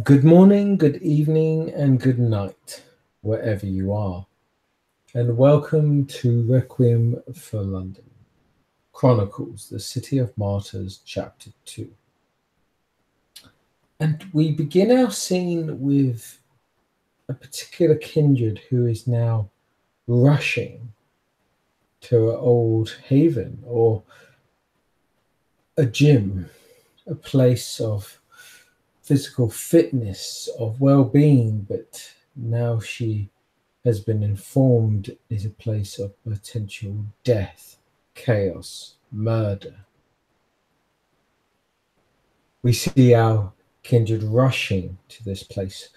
Good morning, good evening, and good night, wherever you are, and welcome to Requiem for London Chronicles, the City of Martyrs, Chapter 2. And we begin our scene with a particular kindred who is now rushing to an old haven or a gym, a place of physical fitness, of well being, but now she has been informed is a place of potential death, chaos, murder. We see our kindred rushing to this place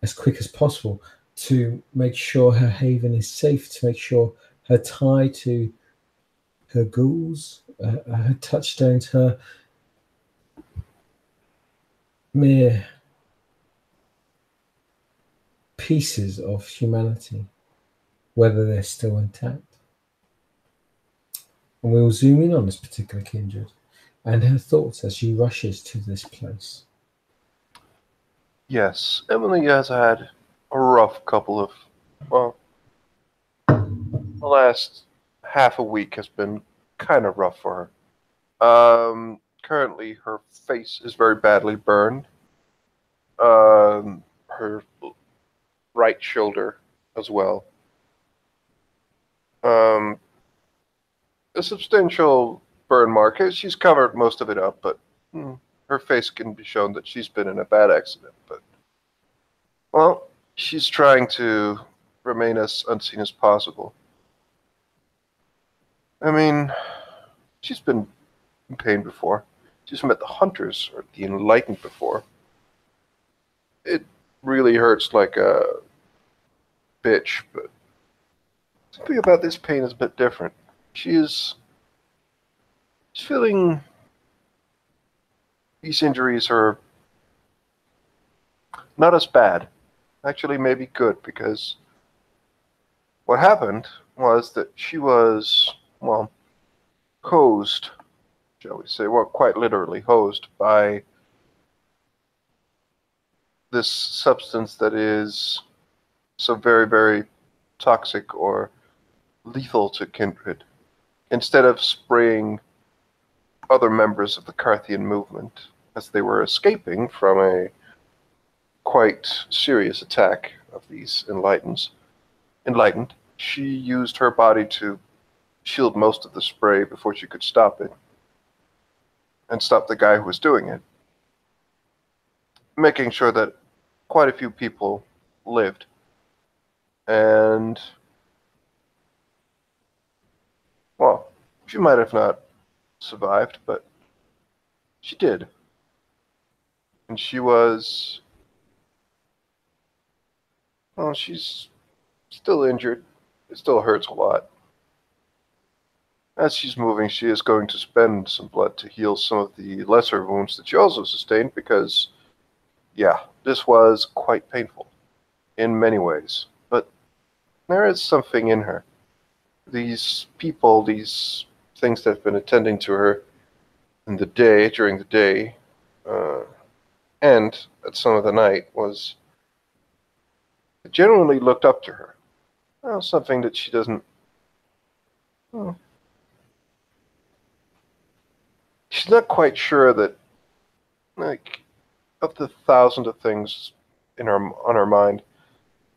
as quick as possible to make sure her haven is safe, to make sure her tie to her ghouls, her touchstones, her mere pieces of humanity, whether they're still intact. And we will zoom in on this particular kindred and her thoughts as she rushes to this place. Yes, Emily has had a rough couple of, well, the last half a week has been kind of rough for her. Currently her face is very badly burned. Her right shoulder as well. Um, a substantial burn mark. She's covered most of it up, but her face can be shown that she's been in a bad accident. But, well, she's trying to remain as unseen as possible. I mean, she's been in pain before. She's met the Hunters or the Enlightened before. It really hurts like a bitch, but something about this pain is a bit different. She's feeling these injuries are not as bad. Actually, maybe good, because what happened was that she was, well, hosed, shall we say, well, quite literally hosed by this substance that is so very, very toxic or lethal to kindred. Instead of spraying other members of the Carthian movement as they were escaping from a quite serious attack of these enlightened, she used her body to shield most of the spray before she could stop it, and stop the guy who was doing it, making sure that quite a few people lived. And, well, she might have not survived, but she did. And she was, well, she's still injured. It still hurts a lot. As she's moving, she is going to spend some blood to heal some of the lesser wounds that she also sustained, because, yeah, this was quite painful in many ways. But there is something in her. These people, these things that have been attending to her in the day, during the day, and at some of the night, was genuinely looked up to her. Well, something that she doesn't, well, she's not quite sure that, like, of the thousands of things on her mind,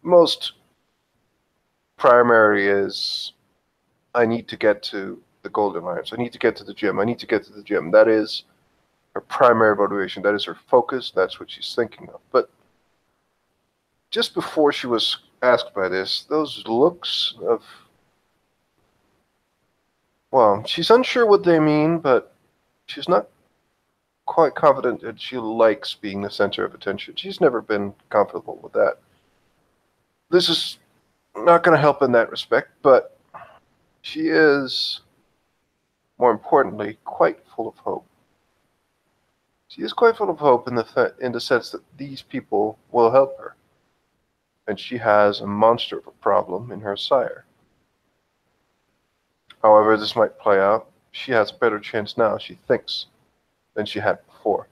most primary is, I need to get to the Golden Lions. I need to get to the gym. I need to get to the gym. That is her primary motivation. That is her focus. That's what she's thinking of. But just before she was asked by this, those looks of, well, she's unsure what they mean, but she's not quite confident that she likes being the center of attention. She's never been comfortable with that. This is not going to help in that respect, but she is, more importantly, quite full of hope. She is quite full of hope in the sense that these people will help her. And she has a monster of a problem in her sire. However this might play out, she has a better chance now, she thinks, than she had before.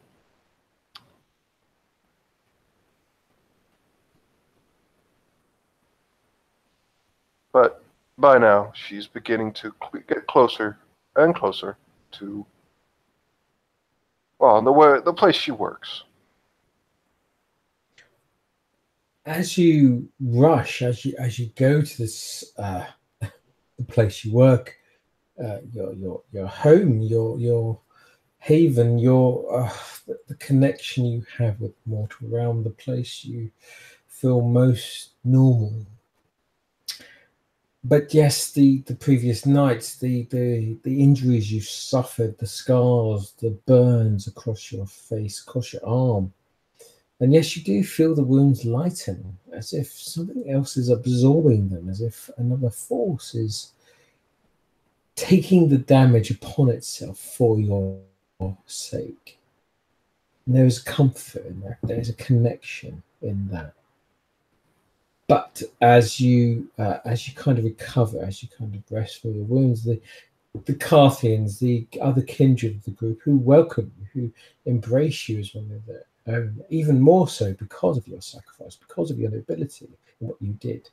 But by now, she's beginning to get closer and closer to, well, the place she works. As you rush, as you go to this the place you work, your home, your haven, your the connection you have with the mortal realm, the place you feel most normal. But yes, the previous nights, the injuries you suffered, the scars, the burns across your face, across your arm. And yes, you do feel the wounds lighten, as if something else is absorbing them, as if another force is taking the damage upon itself for your sake. And there is comfort in that. There is a connection in that. But as you kind of recover, as you kind of rest from your wounds, the Carthians, the other kindred of the group, who welcome you, who embrace you as one of their own, even more so because of your sacrifice, because of your nobility and what you did.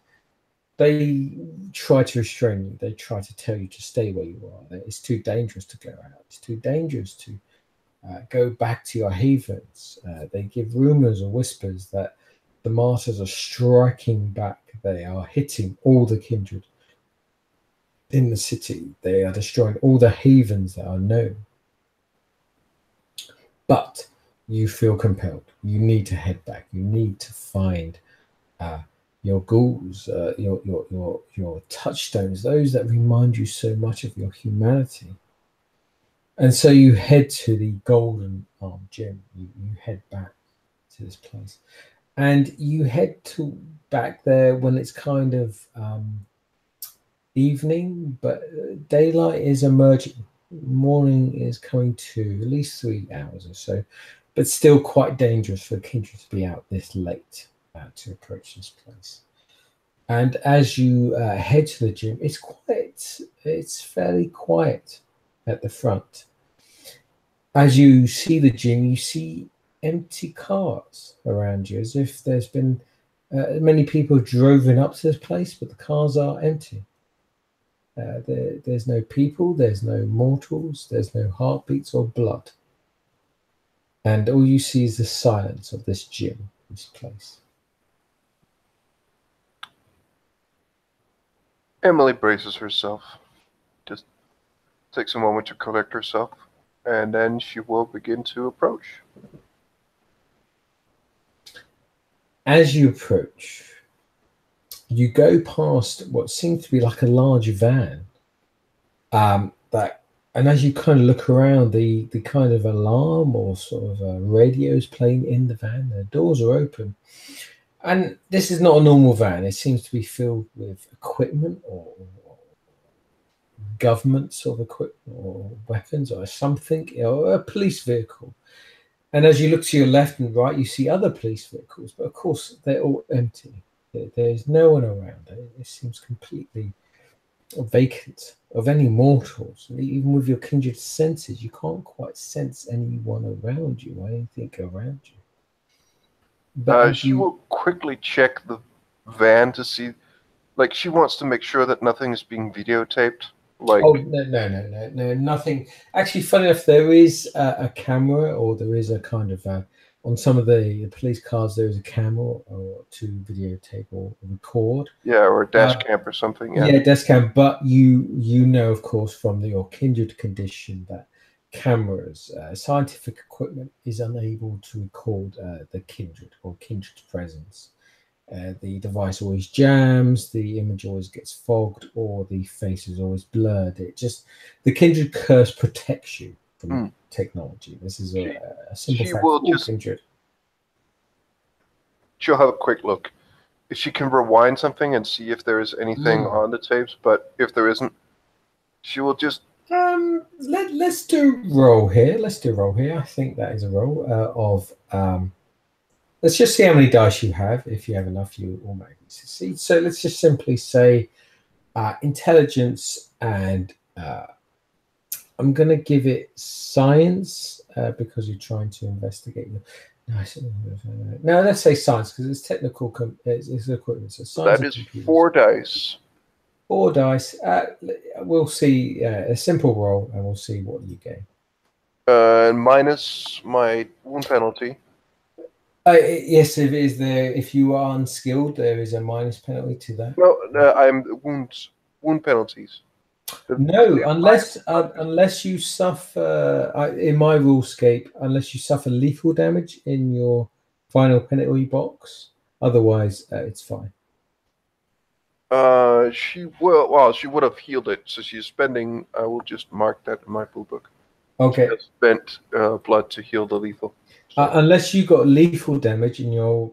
They try to restrain you. They try to tell you to stay where you are. It's too dangerous to go out. It's too dangerous to go back to your havens. They give rumors or whispers that the martyrs are striking back. They are hitting all the kindred in the city. They are destroying all the havens that are known. But you feel compelled. You need to head back. You need to find your ghouls, your touchstones, those that remind you so much of your humanity. And so you head to the Golden Arm Gym. You head back to this place. And you head to back there when it's kind of evening, but daylight is emerging. Morning is coming to at least 3 hours or so, but still quite dangerous for kindred to be out this late to approach this place. And as you head to the gym, it's fairly quiet at the front. As you see the gym, you see empty cars around you, as if there's been many people driven up to this place, but the cars are empty. There's no people, there's no mortals, there's no heartbeats or blood. And all you see is the silence of this gym, this place. Emily braces herself, just takes a moment to collect herself, and then she will begin to approach. As you approach, you go past what seems to be like a large van. And as you kind of look around, the kind of alarm or sort of radio is playing in the van. The doors are open. And this is not a normal van. It seems to be filled with equipment or government sort of equipment or weapons or something, or a police vehicle. And as you look to your left and right, you see other police vehicles, but of course they're all empty. There's no one around. It seems completely vacant of any mortals. And even with your kindred senses, you can't quite sense anyone around you or anything around you. But she will quickly check the van to see, like, she wants to make sure that nothing is being videotaped. Like, oh no, nothing. Actually, funny enough, there is a camera, or there is a kind of on some of the police cars, there is a camera or to videotape or record. Yeah, or a dash cam or something. Yeah, dash cam. But you know, of course, from your kindred condition that cameras, scientific equipment is unable to record the kindred or kindred's presence. The device always jams, the image always gets fogged, or the face is always blurred. The kindred curse protects you from technology. This is a simple fact for all kindred. She'll have a quick look. If she can rewind something and see if there is anything on the tapes, but if there isn't, she will just... Let's do roll here. I think that is a roll of... let's just see how many dice you have. If you have enough, you automatically succeed. So let's just simply say intelligence, and I'm going to give it science because you're trying to investigate. No, let's say science because it's technical. It's equipment. So science. That is 4 dice. Or dice. We'll see a simple roll, and we'll see what you gain. And minus my wound penalty. Yes, if is there. If you are unskilled, there is a minus penalty to that. No, I'm wound penalties. No, unless you suffer in my rulescape, unless you suffer lethal damage in your final penalty box. Otherwise, it's fine. She will. Well, she would have healed it, so she's spending. I will just mark that in my rule book. Okay. She has spent blood to heal the lethal. So. Unless you got lethal damage in your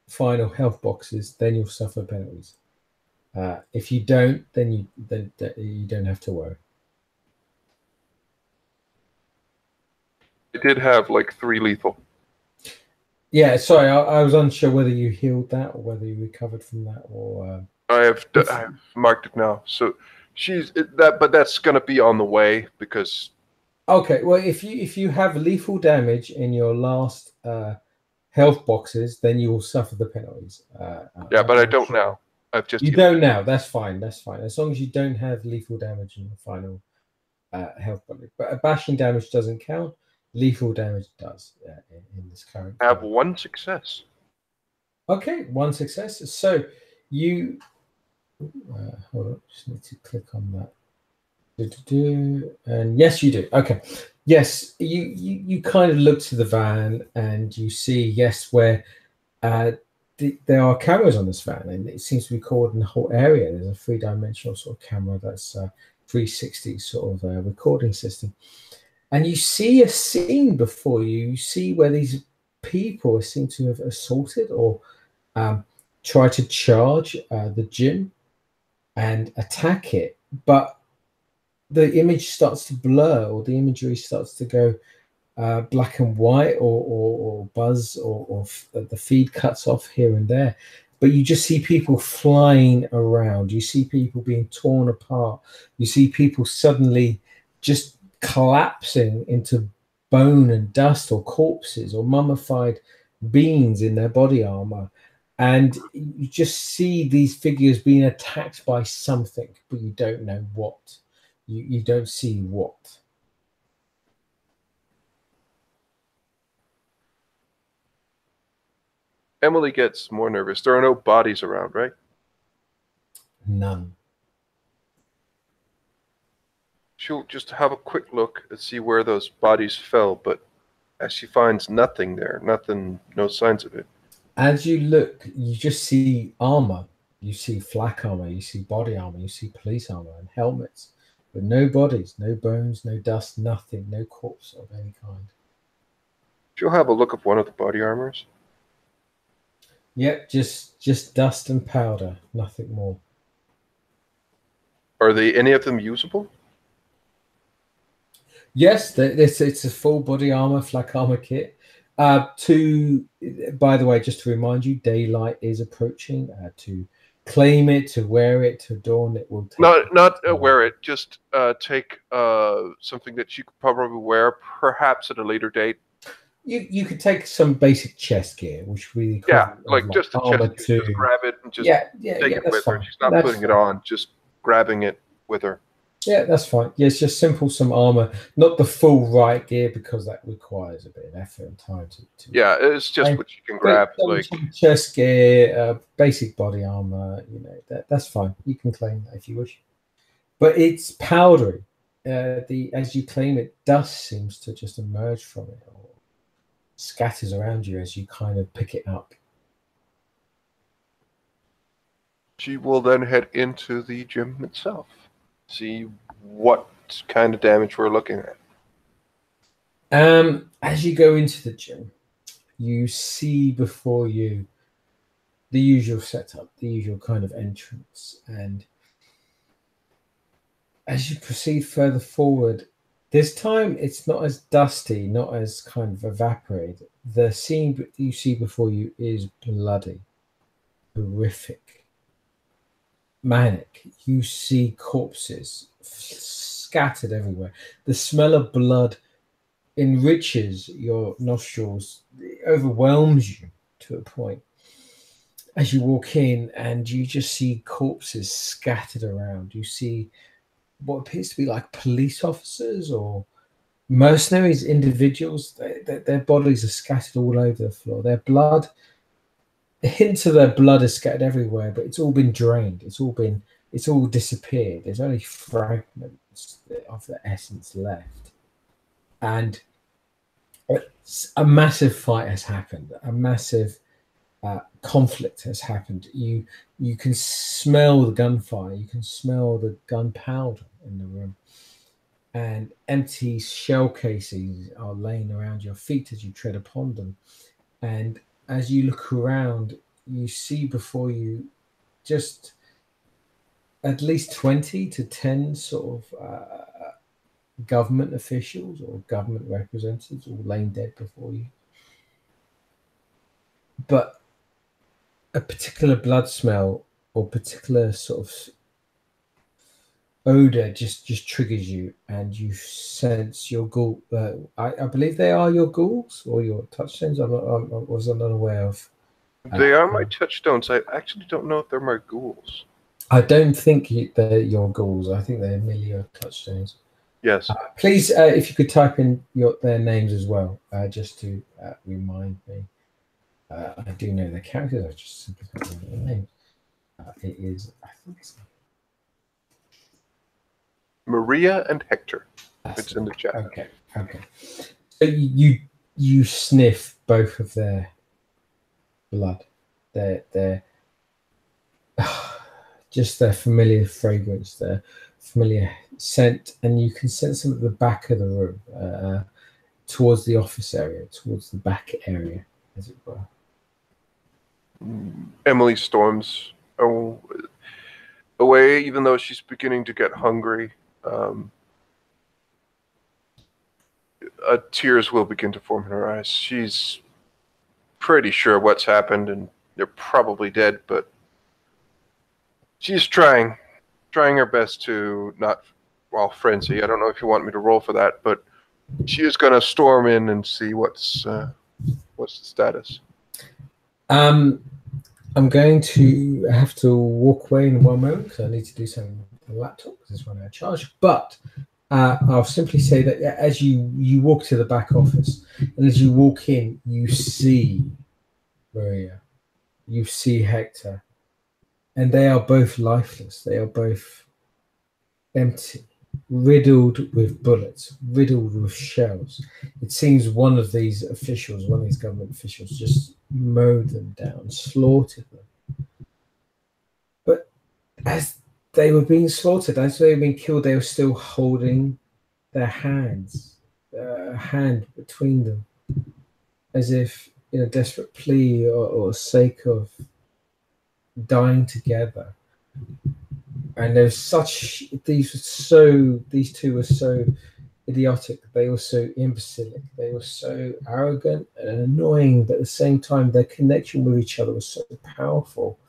final health boxes, then you'll suffer penalties. If you don't, then you don't have to worry. I did have like 3 lethal. Yeah, sorry, I was unsure whether you healed that or whether you recovered from that, or I have marked it now. So she's that, but that's gonna be on the way because. Okay, well, if you have lethal damage in your last health boxes, then you will suffer the penalties. Yeah, but I don't now. I've just. You don't now. That's fine. That's fine. As long as you don't have lethal damage in the final health box. But bashing damage doesn't count. Lethal damage does in this current. I have 1 success. Okay, 1 success. So you hold on. Just need to click on that. And yes, you do. Okay. Yes, you kind of look to the van and you see, yes, where there are cameras on this van, and it seems to be recording the whole area. There's a 3-dimensional sort of camera that's 360 sort of recording system. And you see a scene before you. You see where these people seem to have assaulted or tried to charge the gym and attack it. But the image starts to blur, or the imagery starts to go black and white, or buzz, or the feed cuts off here and there. But you just see people flying around. You see people being torn apart. You see people suddenly just collapsing into bone and dust, or corpses, or mummified beings in their body armor. And you just see these figures being attacked by something, but you don't know what. You don't see what. Emily gets more nervous. There are no bodies around, right? None. She'll just have a quick look and see where those bodies fell, but as she finds nothing there, no signs of it. As you look, you just see armor. You see flak armor, you see body armor, you see police armor and helmets. But no bodies, no bones, no dust, nothing, no corpse of any kind. She'll have a look of one of the body armors. Yep, just dust and powder, nothing more. Are any of them usable? Yes, it's a full body armor, flak armor kit. By the way, just to remind you, daylight is approaching. To claim it, to wear it, to adorn it will take. Not wear it. Just take something that you could probably wear, perhaps at a later date. You could take some basic chest gear, which we like just a chest gear. Just grab it and just take it with her. She's not putting it on, just grabbing it with her. Yeah, that's fine. Yeah, it's just simple, some armor, not the full riot gear, because that requires a bit of effort and time to yeah, it's just what you can grab, like chest gear, basic body armor. You know, that's fine. You can claim that if you wish, but it's powdery. As you claim it, dust seems to just emerge from it or scatters around you as you kind of pick it up. She will then head into the gym itself. See what kind of damage we're looking at. As you go into the gym, you see before you the usual setup, the usual kind of entrance. And as you proceed further forward, this time it's not as dusty, not as kind of evaporated. The scene that you see before you is bloody, horrific, manic. You see corpses scattered everywhere. The smell of blood enriches your nostrils, it overwhelms you to a point. as you walk in, and you just see corpses scattered around. You see what appears to be like police officers or mercenaries, individuals. Their bodies are scattered all over the floor. Their blood, hints of their blood is scattered everywhere, but it's all been drained. It's all disappeared. There's only fragments of the essence left. And a massive fight has happened. A massive conflict has happened. You can smell the gunfire. You can smell the gunpowder in the room. And empty shell cases are laying around your feet as you tread upon them. And as you look around, you see before you just at least 20 to 10 sort of government officials or government representatives all laying dead before you. But a particular blood smell or particular sort of odor just triggers you, and you sense your ghoul. I believe they are your ghouls or your touchstones. I was unaware of. They are my touchstones. I actually don't know if they're my ghouls. I don't think they're your ghouls. I think they're merely your touchstones. Yes. Please, if you could type in their names as well, just to remind me. I do know their characters. I just simply can't remember their names. It is, I think it's Maria and Hector. It's in the chat. Okay. So you sniff both of their blood. Their just their familiar fragrance, their familiar scent, and you can sense them at the back of the room, towards the office area, towards the back area, as it were. Emily storms away, even though she's beginning to get hungry. Tears will begin to form in her eyes. She's pretty sure what's happened, and they're probably dead, but she's trying her best to not, frenzy. I don't know if you want me to roll for that, but she is going to storm in and see what's the status. I'm going to have to walk away in one moment because I need to do something with the laptop because it's running out of charge. But I'll simply say that as you walk to the back office, and as you walk in, you see Maria, you see Hector, and they are both lifeless. They are both empty, riddled with bullets, riddled with shells. It seems one of these government officials, just mowed them down, slaughtered them. But as they were being slaughtered, as they were being killed, they were still holding their hands, a hand between them, as if in a desperate plea or sake of dying together. And there's these two were so idiotic, they were so imbecilic, they were so arrogant and annoying, but at the same time their connection with each other was so powerful,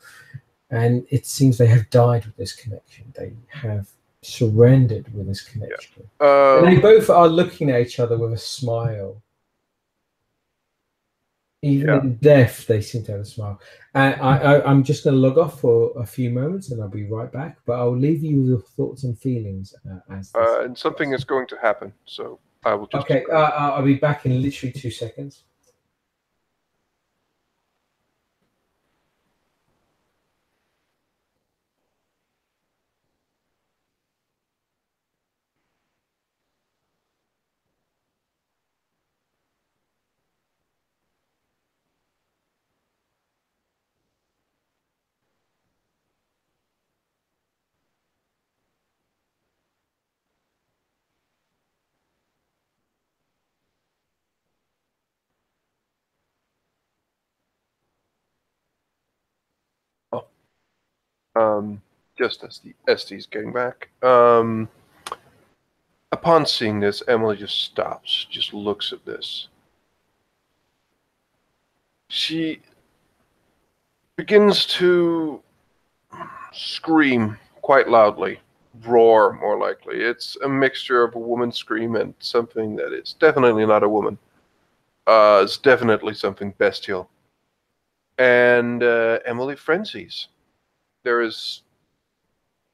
and it seems they have died with this connection. They have surrendered with this connection. And they both are looking at each other with a smile. Even in death, they seem to have a smile. And I'm just going to log off for a few moments, and I'll be right back. But I'll leave you with your thoughts and feelings. And something is going to happen, so I will just... Okay, I'll be back in literally 2 seconds. Just as the SD's getting back. Upon seeing this, Emily just stops, just looks at this. She begins to scream quite loudly, roar more likely. It's a mixture of a woman's scream and something that is definitely not a woman. It's definitely something bestial. and Emily frenzies. There is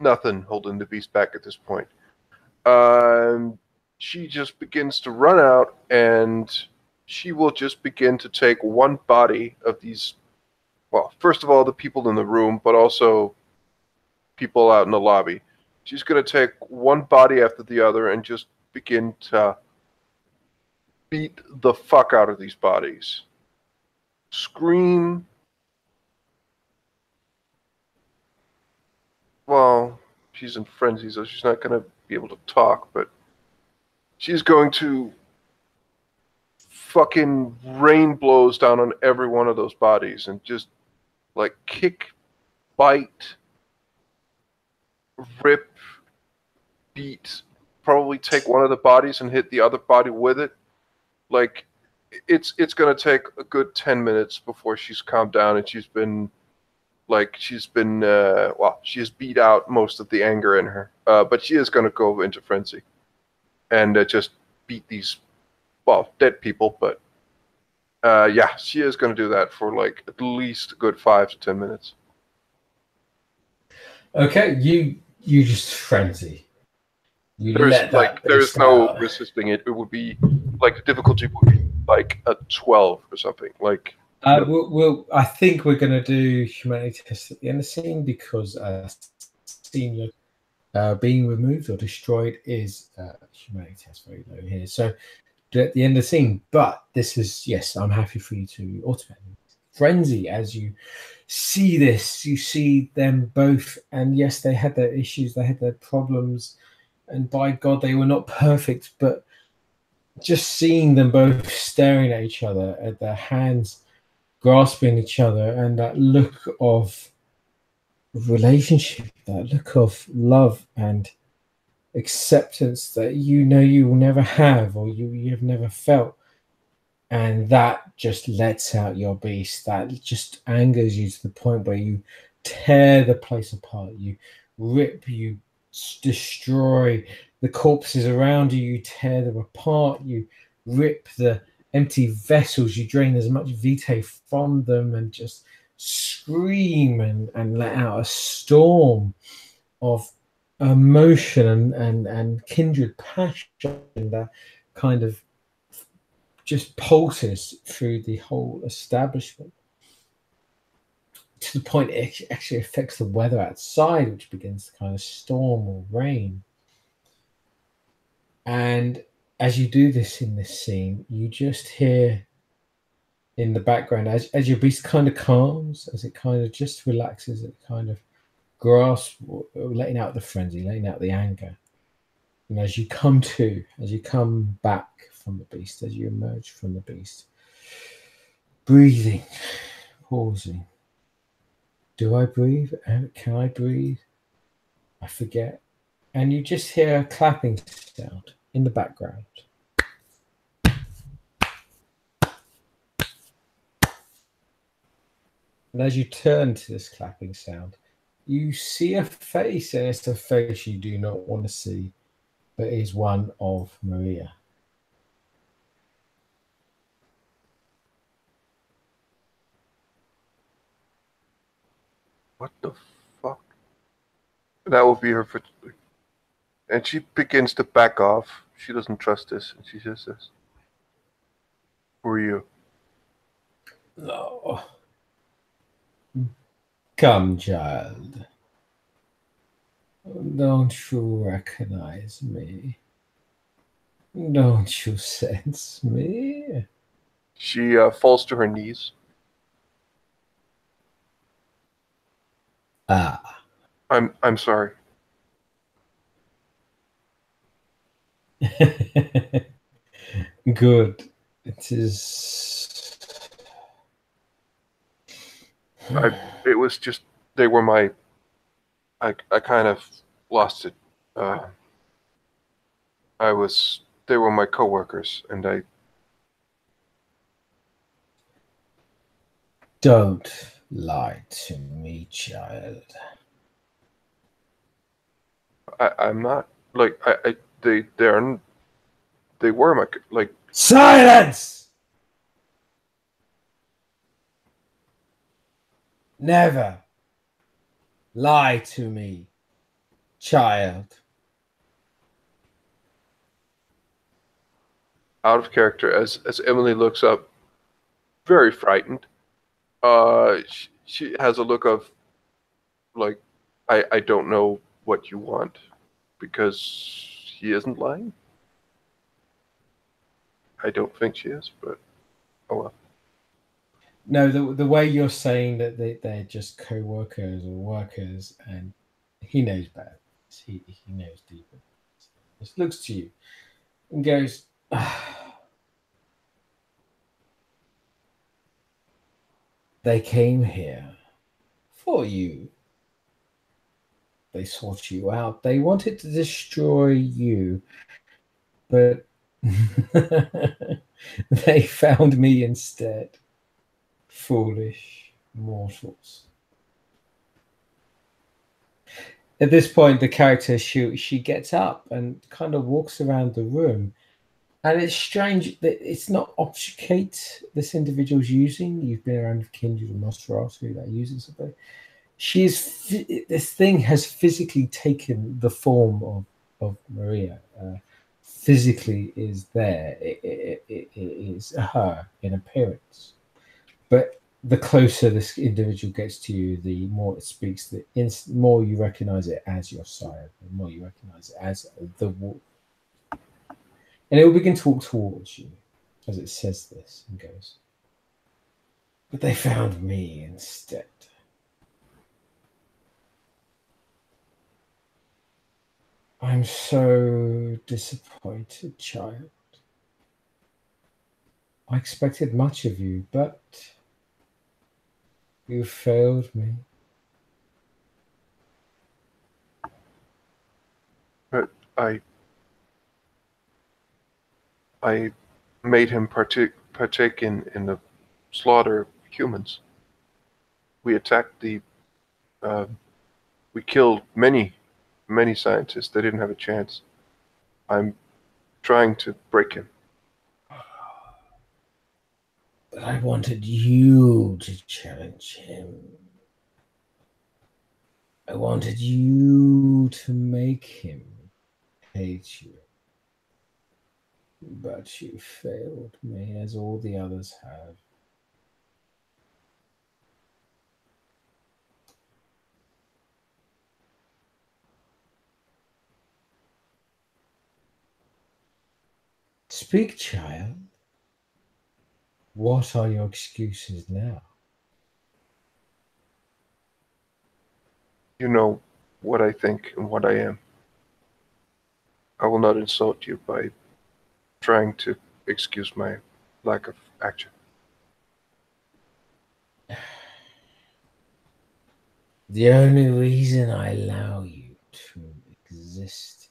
nothing holding the beast back at this point. She just begins to run out, and she will just begin to take one body of these, well, first of all, the people in the room, but also people out in the lobby. She's going to take one body after the other and just begin to beat the fuck out of these bodies. Scream. Well, she's in frenzy, so she's not going to be able to talk, but she's going to fucking rain blows down on every one of those bodies and just like kick, bite, rip, beat, probably take one of the bodies and hit the other body with it. Like it's going to take a good 10 minutes before she's calmed down, and she's beat out most of the anger in her. But she is going to go into frenzy and just beat these, well, dead people. But yeah, she is going to do that for like at least a good 5 to 10 minutes. Okay, you just frenzy. There's no resisting it. It would be like the difficulty would be like a 12 or something. Like I think we're going to do humanity test at the end of the scene, because senior being removed or destroyed is humanity test very low here. So do it at the end of the scene. But this is, yes, I'm happy for you to automate frenzy as you see this. You see them both, and yes, they had their issues, they had their problems, and by God, they were not perfect. But just seeing them both staring at each other, at their hands grasping each other, and that look of relationship, that look of love and acceptance that you know you will never have, or you've never felt, and that just lets out your beast. That just angers you to the point where you tear the place apart, you rip, you destroy the corpses around you, you tear them apart, you rip the empty vessels, you drain as much vitae from them, and just scream and let out a storm of emotion and kindred passion that kind of just pulses through the whole establishment, to the point it actually affects the weather outside, which begins to kind of storm or rain. And as you do this in this scene, you just hear in the background, as your beast kind of calms, as it kind of just relaxes, it kind of grasps, letting out the frenzy, letting out the anger. And as you come back from the beast, as you emerge from the beast, breathing, pausing. Do I breathe? Can I breathe? I forget. And you just hear a clapping sound in the background. And as you turn to this clapping sound, you see a face, and it's a face you do not want to see, but it is one of Maria. What the fuck? That will be her. And she begins to back off. She doesn't trust this, and she just says, "Who are you?" No. Come, child. Don't you recognize me? Don't you sense me? She falls to her knees. Ah. I'm sorry. Good. It is. It was just, they were my. I kind of lost it. They were my coworkers, and I. Don't lie to me, child. I'm not like they were my like. Silence! Never lie to me, child. Out of character, as Emily looks up, very frightened. She has a look of like, I don't know what you want, because he isn't lying. I don't think she is, but oh well. No, the way you're saying that they're just co-workers or workers, and he knows better. He knows deeper. Just looks to you and goes, they came here for you. They sought you out. They wanted to destroy you, but they found me instead. Foolish mortals. At this point, the character she gets up and kind of walks around the room, and it's strange that it's not obfuscate this individual's using. You've been around with Kindred and Nosferatu that are using something. This thing has physically taken the form of Maria. Physically is there. It is her in appearance, but the closer this individual gets to you, the more it speaks. The more you recognize it as your sire, the more you recognize it as the wolf, and it will begin to walk towards you as it says this and goes. But they found me instead. I'm so disappointed, child. I expected much of you, but you failed me. But I made him partake in the slaughter of humans. We attacked we killed many scientists. They didn't have a chance. I'm trying to break him. But I wanted you to challenge him. I wanted you to make him hate you. But you failed me, as all the others have. Speak, child. What are your excuses now? You know what I think and what I am. I will not insult you by trying to excuse my lack of action. The only reason I allow you to exist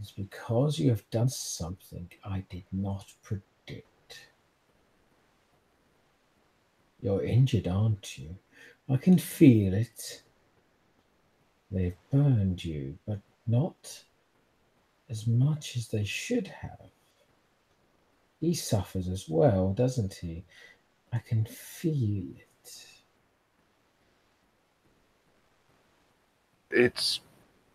is because you have done something I did not predict. You're injured, aren't you? I can feel it. They've burned you, but not as much as they should have. He suffers as well, doesn't he? I can feel it. It's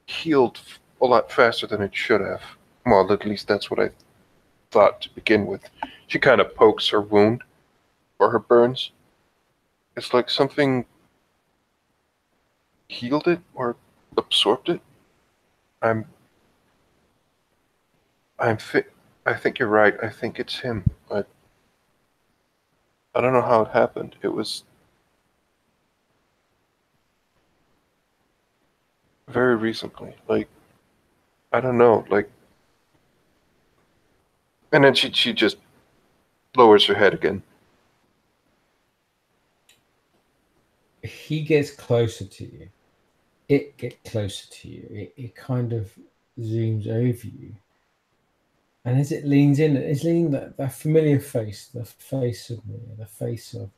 healed a lot faster than it should have. Well, at least that's what I thought to begin with. She kind of pokes her wound or her burns. It's like something healed it or absorbed it. I think you're right. I think it's him, but I don't know how it happened. It was very recently. Like, I don't know. Like, and then she just lowers her head again. He gets closer to you. It gets closer to you. It kind of zooms over you. And as it leans in, it's leaning that familiar face, the face of me, the face of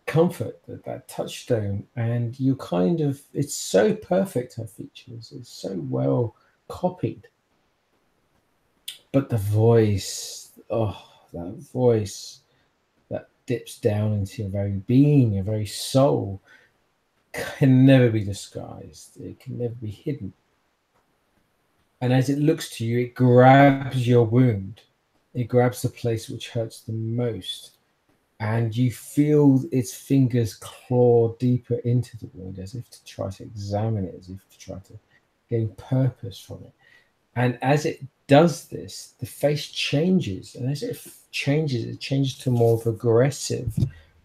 comfort, that touchstone. And you kind of, it's so perfect, her features. It's so well copied. But the voice, that voice that dips down into your very being, your very soul, can never be disguised. It can never be hidden. And as it looks to you, it grabs your wound. It grabs the place which hurts the most. And you feel its fingers claw deeper into the wound as if to try to examine it, as if to try to gain purpose from it. And as it does this, the face changes. And as it changes to more of aggressive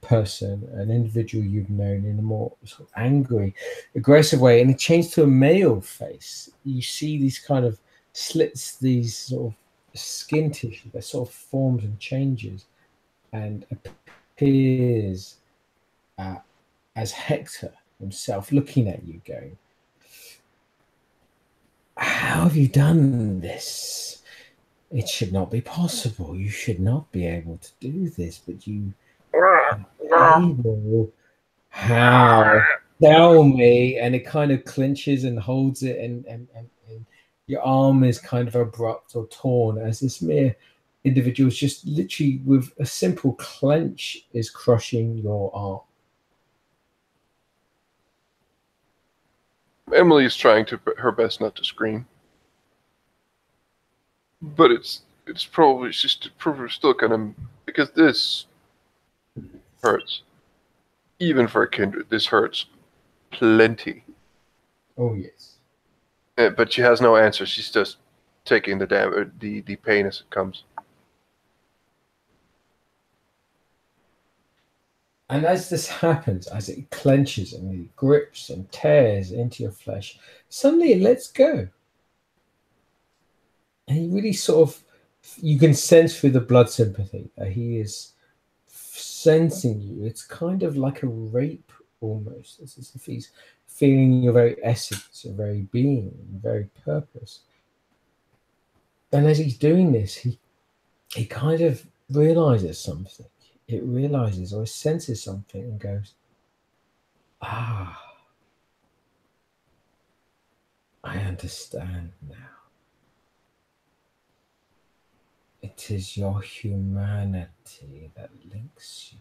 person, an individual you've known in a more sort of angry, aggressive way. And it changes to a male face. You see these kind of slits, these sort of skin tissue that sort of forms and changes and appears as Hector himself looking at you going, how have you done this? It should not be possible. You should not be able to do this, but you are able. How? Tell me. And it kind of clinches and holds it, and your arm is kind of abrupt or torn as this mere individual is just literally with a simple clench is crushing your arm. Emily is trying her best not to scream, but it's probably she's still kind of, because this hurts. Even for a kindred, this hurts plenty. Oh yes. But she has no answer. She's just taking the pain as it comes. And as this happens, as it clenches and it grips and tears into your flesh, suddenly it lets go. And he really sort of, you can sense through the blood sympathy that he is sensing you. It's kind of like a rape almost. It's as if he's feeling your very essence, your very being, your very purpose. And as he's doing this, he kind of realizes something. It realizes or senses something and goes, I understand now. It is your humanity that links you.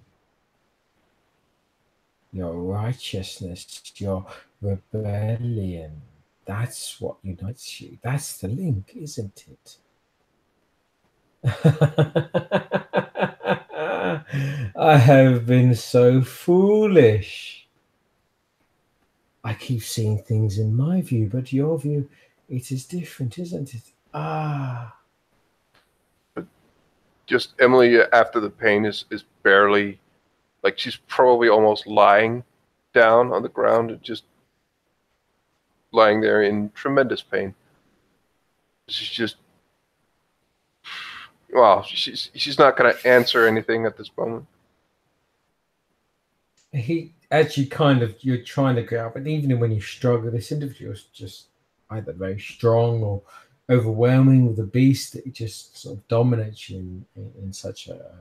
Your righteousness, your rebellion. That's what unites you. That's the link, isn't it? I have been so foolish. I keep seeing things in my view, but your view, it is different, isn't it? Just Emily, after the pain, is barely, like, she's probably almost lying down on the ground, just lying there in tremendous pain. She's just, well, she's not going to answer anything at this moment. He actually kind of, you're trying to go out, but even when you struggle, this individual is just either very strong or overwhelming with a beast that just sort of dominates you in such a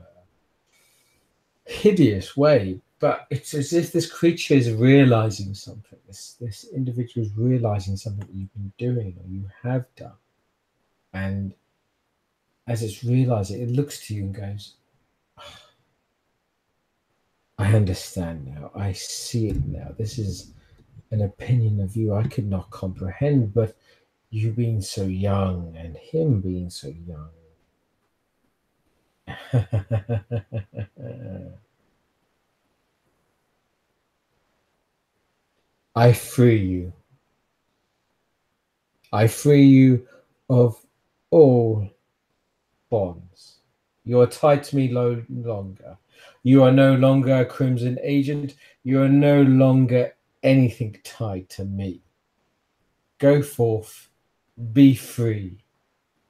hideous way. But it's as if this creature is realizing something. This individual is realizing something that you've been doing or you have done. And as it's realizing, it looks to you and goes, I understand now. I see it now. This is an opinion of you I could not comprehend, but you being so young and him being so young. I free you. I free you of all bonds. You are tied to me no longer. You are no longer a Crimson agent. You are no longer anything tied to me. Go forth, be free,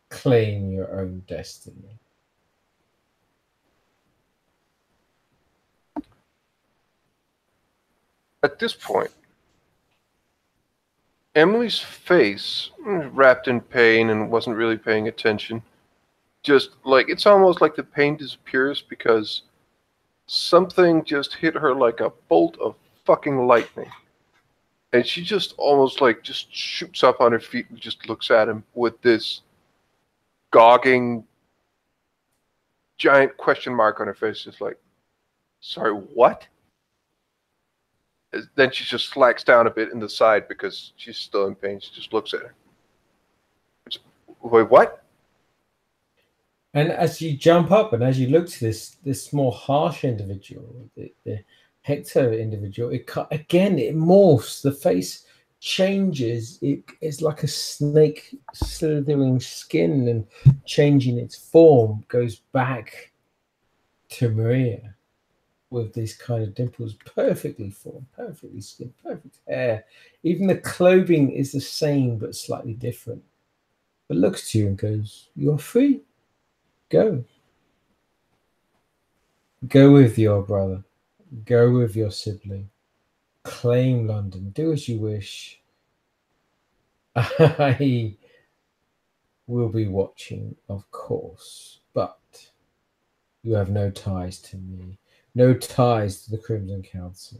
claim your own destiny. At this point, Emily's face, wrapped in pain and wasn't really paying attention, just like, it's almost like the pain disappears because something just hit her like a bolt of fucking lightning. And she just almost like just shoots up on her feet and just looks at him with this gogging giant question mark on her face, just like, sorry, what? Then she just slacks down a bit in the side because she's still in pain. She just looks at her. Wait, what? And as you jump up and as you look to this more harsh individual, the Hector individual, it morphs. The face changes. It's like a snake slithering skin and changing its form. Goes back to Maria with these kind of dimples, perfectly formed, perfectly skinned, perfect hair. Even the clothing is the same but slightly different. But looks to you and goes, "You're free. Go. Go with your brother. Go with your sibling. Claim London. Do as you wish. I will be watching, of course, but you have no ties to me, no ties to the Crimson Council."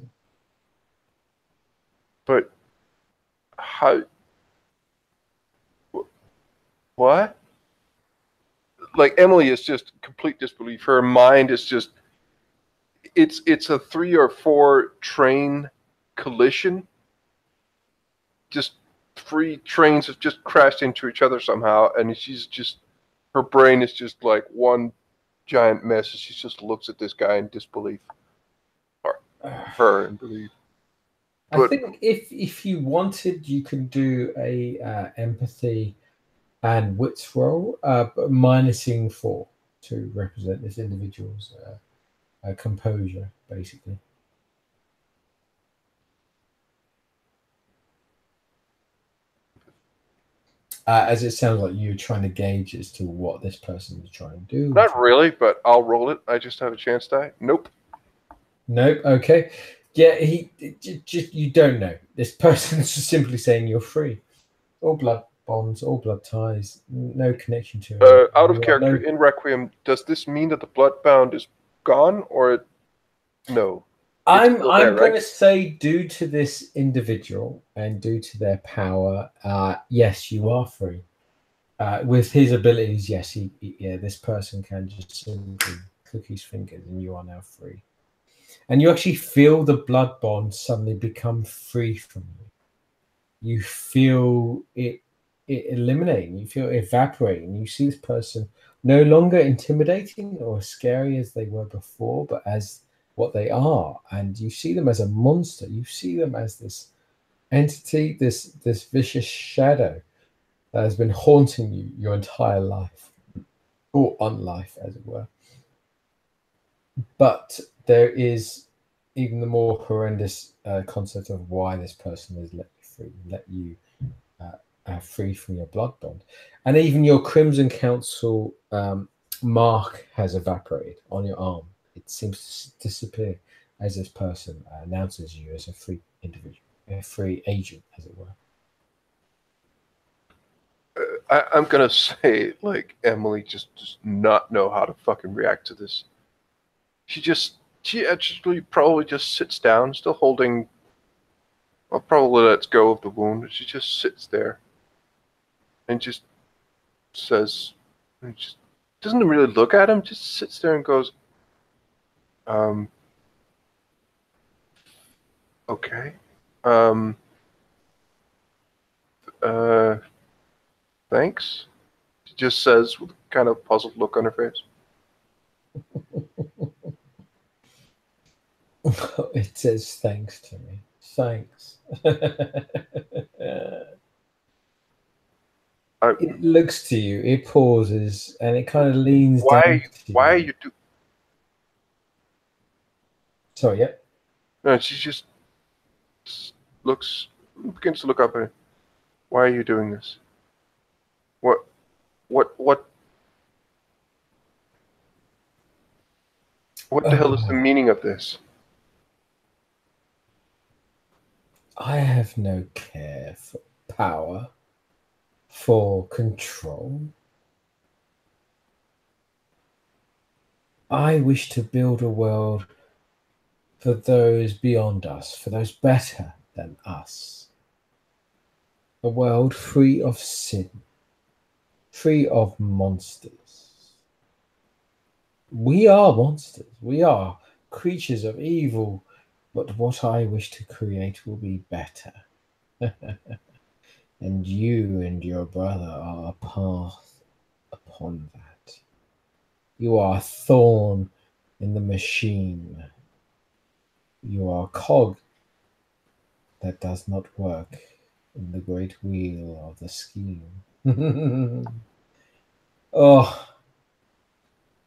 But how? What? Like Emily is just complete disbelief. Her mind is just. It's a 3 or 4 train collision. Just 3 trains have just crashed into each other somehow, and she's just, her brain is just like one giant mess. She just looks at this guy in disbelief, or her in belief. I think if you wanted, you could do a empathy and wits roll, but minusing 4 to represent this individual's composure, basically. As it sounds like you're trying to gauge as to what this person is trying to do. Not really, but I'll roll it. I just have a chance die. Nope. Nope. Okay. Yeah, you don't know. This person's just simply saying you're free. All blood bonds, all blood ties, no connection to it. Out of character, in Requiem, does this mean that the bloodbound is gone, or no? I'm going to say, due to this individual and due to their power, yes, you are free. With his abilities, yes, this person can just simply click his fingers, and you are now free. And you actually feel the blood bond suddenly become free from you. You feel it eliminating. You feel it evaporating. You see this person no longer intimidating or scary as they were before, but as what they are. And you see them as a monster. You see them as this entity, this vicious shadow that has been haunting you your entire life, or unlife, as it were. But there is even the more horrendous concept of why this person has let you free from your blood bond. And even your Crimson Council mark has evaporated on your arm. It seems to disappear as this person announces you as a free individual, a free agent, as it were. I'm going to say, like, Emily just does not know how to fucking react to this. She actually probably just sits down, still holding, well, probably lets go of the wound. She just sits there and just says, and just doesn't really look at him, just sits there and goes, okay. Thanks. She just says with a kind of puzzled look on her face. It says thanks to me. Thanks. It looks to you, it pauses, and it kind of leans down to you. Why are you do? Sorry, yeah. No, she just begins to look up at him. Why are you doing this? What the hell is the meaning of this? I have no care for power, for control. I wish to build a world for those beyond us, for those better than us. A world free of sin, free of monsters. We are monsters. We are creatures of evil But what I wish to create will be better. And you and your brother are a path upon that. You are a thorn in the machine. You are a cog that does not work in the great wheel of the scheme. Oh,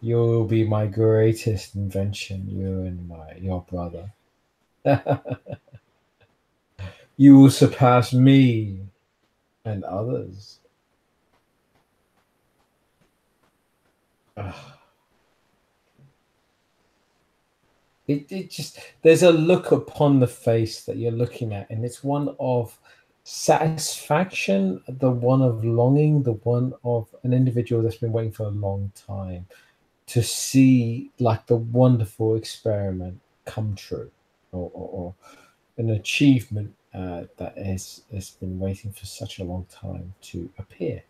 you will be my greatest invention, you and your brother. You will surpass me and others. Ah, it just there's a look upon the face that you're looking at, and it's one of satisfaction, the one of longing, the one of an individual that's been waiting for a long time to see like the wonderful experiment come true, or an achievement that has been waiting for such a long time to appear.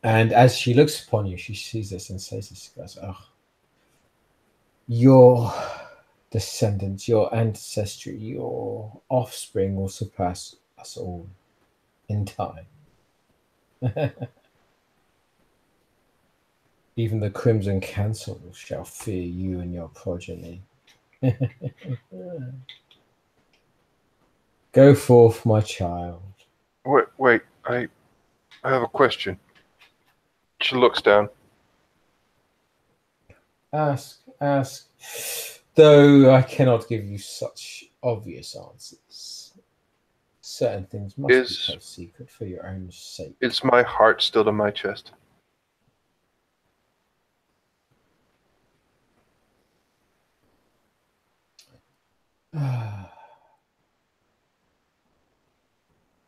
And as she looks upon you, she sees this and says this, she goes, oh, your descendants, your ancestry, your offspring will surpass us all in time. Even the Crimson Council shall fear you and your progeny. Go forth, my child. Wait, I have a question. She looks down. Ask. Though I cannot give you such obvious answers. Certain things must be kept secret for your own sake. Is my heart still in my chest?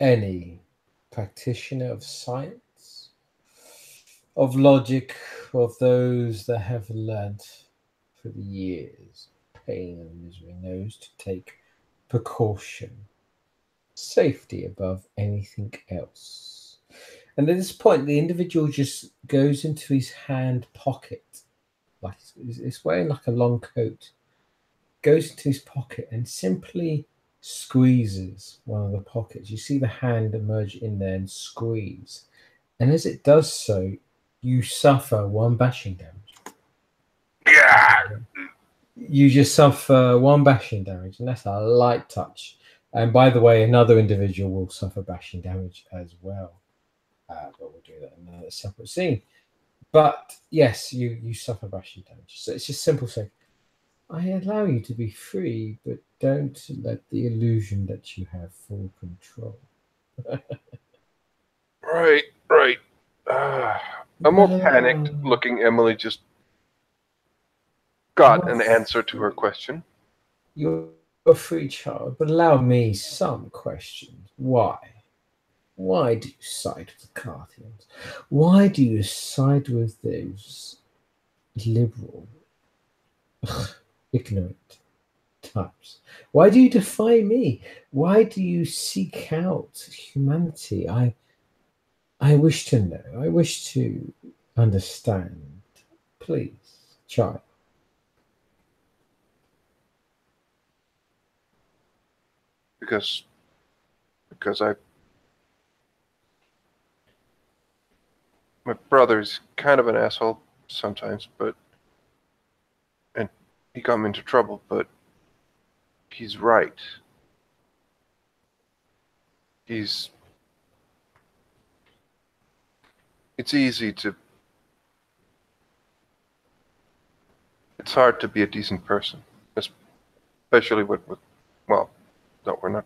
Any practitioner of science, of logic, of those that have learnt for the years pain and misery knows to take precaution, safety above anything else. And at this point, the individual just goes into his hand pocket, like it's wearing like a long coat, goes into his pocket and simply squeezes one of the pockets. You see the hand emerge in there and squeeze. And as it does so, you suffer one bashing damage. Yeah! You just suffer one bashing damage, and that's a light touch. And by the way, another individual will suffer bashing damage as well. But we'll do that in a separate scene. But yes, you suffer bashing damage. So it's just simple saying, I allow you to be free, but don't let the illusion that you have full control. Right. I'm more panicked looking. Emily just got an answer to her question. You're a free child, but allow me some questions. Why? Why do you side with the Carthians? Why do you side with those liberal, ignorant types? Why do you defy me? Why do you seek out humanity? I wish to know. I wish to understand. Please, child. Because my brother's kind of an asshole sometimes, and he got me into trouble, but he's right. It's hard to be a decent person, especially with well, no, we're not.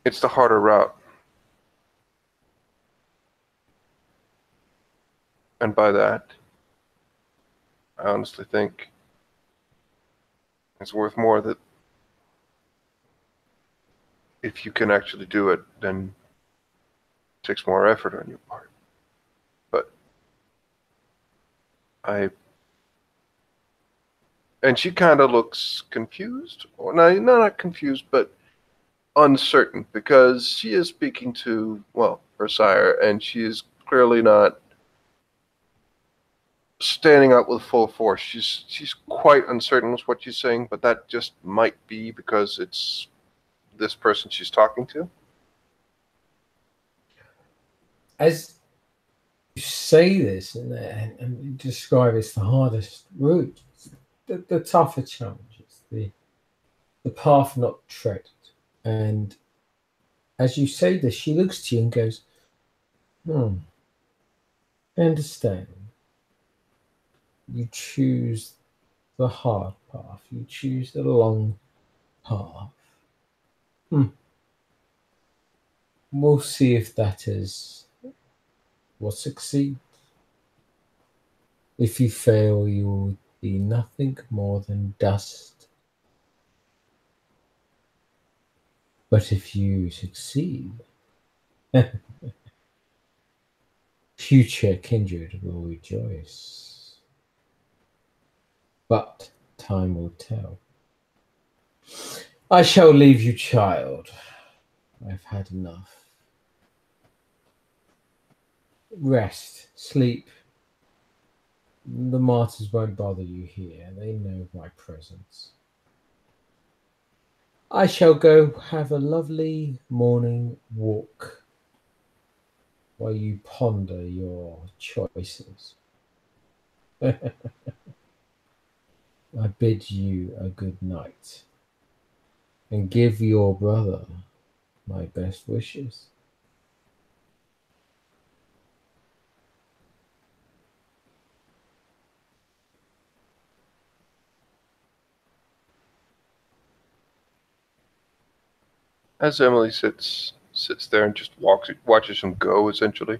It's the harder route. And by that, I honestly think it's worth more that if you can actually do it, then it takes more effort on your part. But and she kind of looks confused, or not confused, but uncertain, because she is speaking to, well, her sire, and she is clearly not standing up with full force. She's quite uncertain with what she's saying, but that just might be because it's this person she's talking to. As you say this and you describe it's the hardest route, the tougher challenges, the path not treaded. And as you say this, she looks to you and goes, I understand. You choose the hard path. You choose the long path. We'll see if that is what succeeds. If you fail, you will be nothing more than dust. But if you succeed, future kindred will rejoice. But time will tell. I shall leave you, child. I've had enough. Rest, sleep. The martyrs won't bother you here. They know of my presence. I shall go have a lovely morning walk while you ponder your choices. I bid you a good night and give your brother my best wishes. As Emily sits there and just watches him go, essentially.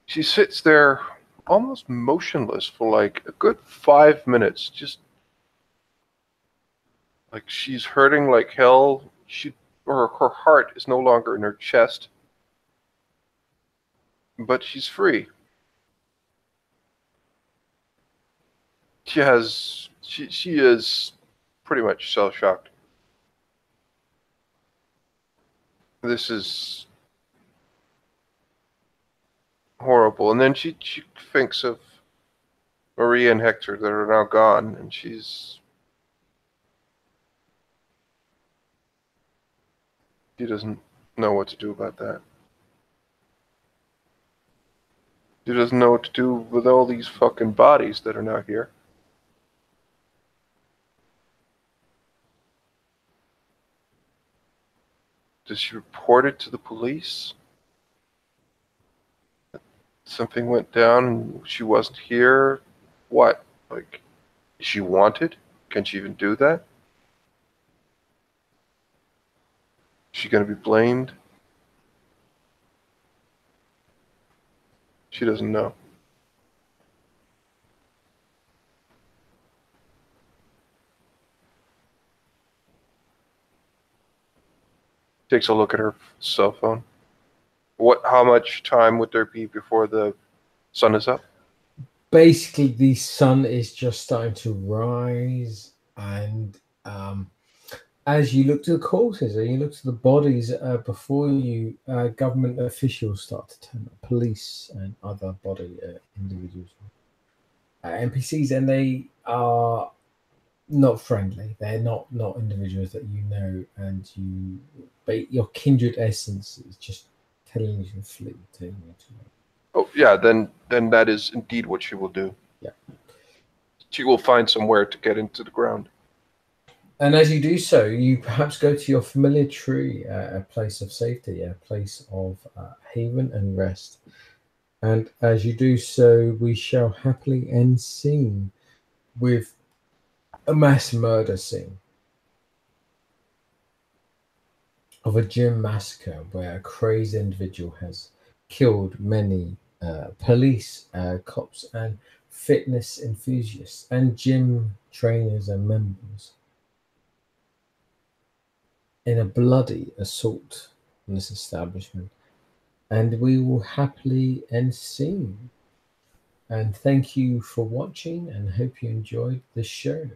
She sits there almost motionless for like a good 5 minutes, just like she's hurting like hell. Her heart is no longer in her chest, but she's free. She is pretty much shell-shocked. This is horrible. And then she thinks of Maria and Hector that are now gone, and she doesn't know what to do about that. She doesn't know what to do with all these fucking bodies that are now here. Does she report it to the police? Something went down and she wasn't here? What? Like, is she wanted? Can she even do that? Is she going to be blamed? She doesn't know. Takes a look at her cell phone. How much time would there be before the sun is up? Basically, the sun is just starting to rise, and as you look to the corpses and you look to the bodies before you, government officials start to turn up, police and other body individuals, NPCs, and they are not friendly. They're not individuals that you know, and your kindred essence is just telling you to flee, telling you to. Oh yeah, then that is indeed what she will do. Yeah, she will find somewhere to get into the ground. And as you do so, you perhaps go to your familiar tree, a place of safety, a place of haven and rest. And as you do so, we shall happily end scene with a mass murder scene of a gym massacre where a crazy individual has killed many police, cops, and fitness enthusiasts, and gym trainers and members in a bloody assault on this establishment. And we will happily end scene. And thank you for watching, and hope you enjoyed the show.